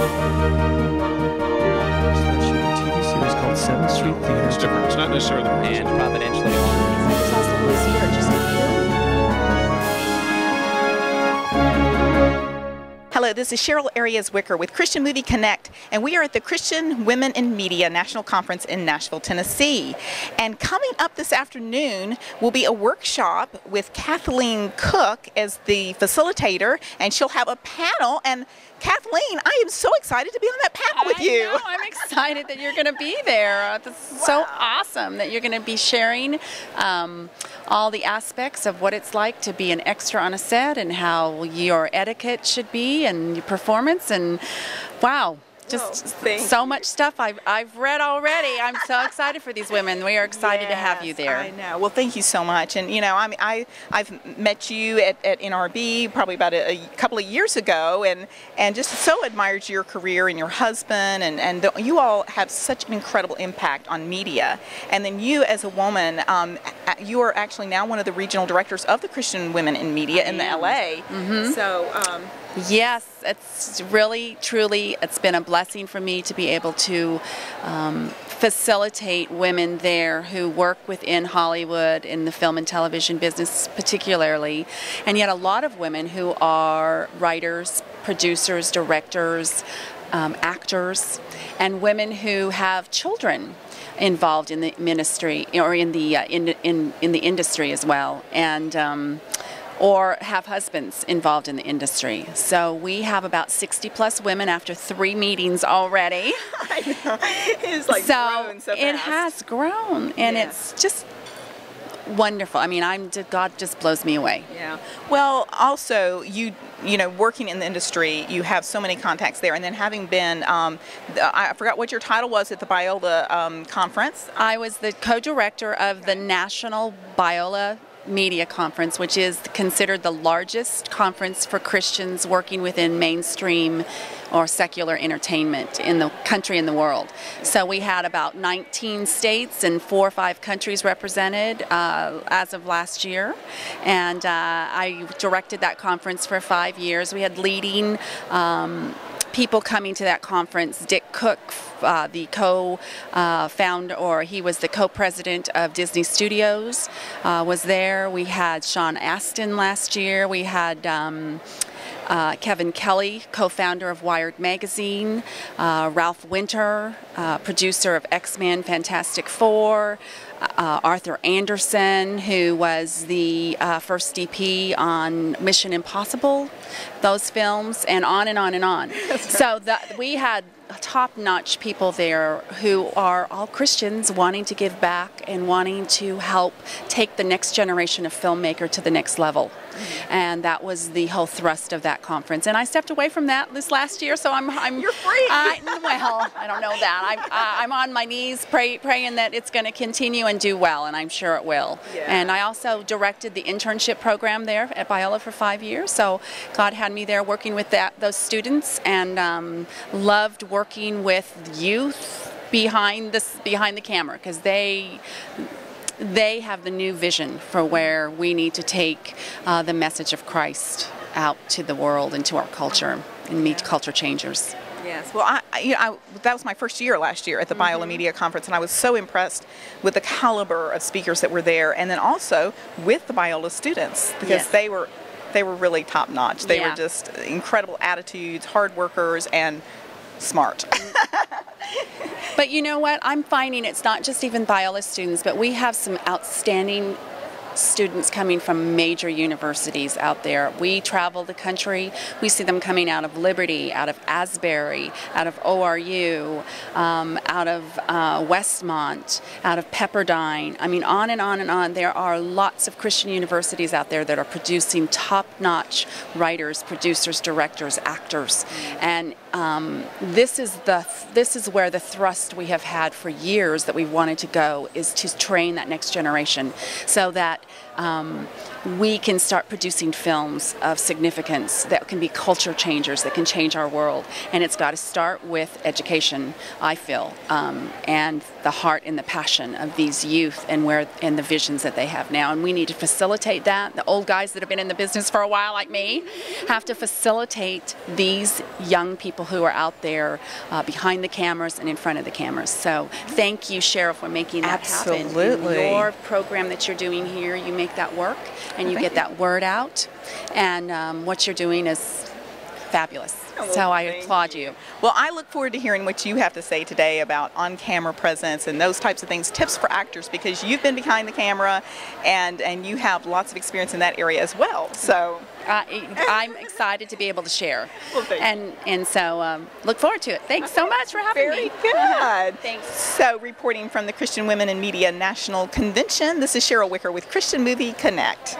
TV series called 7th Street Theater. It's different. It's not necessarily the And providentially on. Tell us who is here, just a few. Hello, this is Cheryl Arias-Wicker with Christian Movie Connect, and we are at the Christian Women in Media National Conference in Nashville, Tennessee. And coming up this afternoon will be a workshop with Kathleen Cooke as the facilitator, and she'll have a panel. And Kathleen, I am so excited to be on that panel with you. I know, I'm excited that you're going to be there. This is so awesome that you're going to be sharing all the aspects of what it's like to be an extra on a set and how your etiquette should be and your performance. And wow. Just so much stuff I've read already. I'm so excited for these women. We are excited to have you there. I know. Well, thank you so much. And you know, I mean, I've met you at NRB probably about a couple of years ago, and just so admired your career and your husband, and you all have such an incredible impact on media. And then you, as a woman, you are actually now one of the regional directors of the Christian Women in Media in the LA. Mm-hmm. So. Yes, it's really, truly, it's been a blessing for me to be able to facilitate women there who work within Hollywood, in the film and television business particularly, and yet a lot of women who are writers, producers, directors, actors, and women who have children involved in the ministry or in the in the industry as well, and or have husbands involved in the industry. So we have about 60 plus women after 3 meetings already. I know. It's like grown so fast. It has grown, and it's just wonderful. I mean, God just blows me away. Yeah. Well, also you know, working in the industry, you have so many contacts there, and then having been, I forgot what your title was at the Biola conference. I was the co-director of the National Biola Media Conference, which is considered the largest conference for Christians working within mainstream or secular entertainment in the country and the world. So we had about 19 states and 4 or 5 countries represented as of last year, and I directed that conference for 5 years. We had leading people coming to that conference. Dick Cooke, the co-founder, or he was the co-president of Disney Studios, was there. We had Sean Astin last year. We had Kevin Kelly, co-founder of Wired Magazine, Ralph Winter, producer of X-Men, Fantastic Four, Arthur Anderson, who was the first DP on Mission Impossible, those films, and on and on and on. So we had top-notch people there who are all Christians wanting to give back and wanting to help take the next generation of filmmaker to the next level. And that was the whole thrust of that conference. And I stepped away from that this last year, so I'm You're free. Well, I don't know that. I'm on my knees praying that it's going to continue and do well, and I'm sure it will. Yeah. And I also directed the internship program there at Biola for 5 years, so God had me there working with those students, and loved working with youth behind the camera, because they have the new vision for where we need to take the message of Christ out to the world and to our culture and meet culture changers. Yes. Well, that was my first year last year at the Biola Media Conference, and I was so impressed with the caliber of speakers that were there, and then also with the Biola students, because they were really top notch. They were just incredible attitudes, hard workers, and smart. But you know what? I'm finding it's not just even Biola students, but we have some outstanding students coming from major universities out there. We travel the country. We see them coming out of Liberty, out of Asbury, out of ORU, out of Westmont, out of Pepperdine. I mean, on and on and on. There are lots of Christian universities out there that are producing top-notch writers, producers, directors, actors, and this is where the thrust we have had for years that we wanted to go, is to train that next generation, so that we can start producing films of significance that can be culture changers, that can change our world. And it's got to start with education, I feel, and the heart and the passion of these youth and the visions that they have now. And we need to facilitate that. The old guys that have been in the business for a while, like me, have to facilitate these young people who are out there behind the cameras and in front of the cameras. So thank you, Cheryl, for making that happen. Absolutely. Your program that you're doing here, you make that work. And you get that word out, and what you're doing is fabulous. So I applaud you. Well, I look forward to hearing what you have to say today about on-camera presence and those types of things, tips for actors, because you've been behind the camera and you have lots of experience in that area as well. So I'm excited to be able to share. Well, and so look forward to it. Thanks so much for having me. Very good. Thanks. So reporting from the Christian Women in Media National Convention, this is Cheryl Wicker with Christian Movie Connect.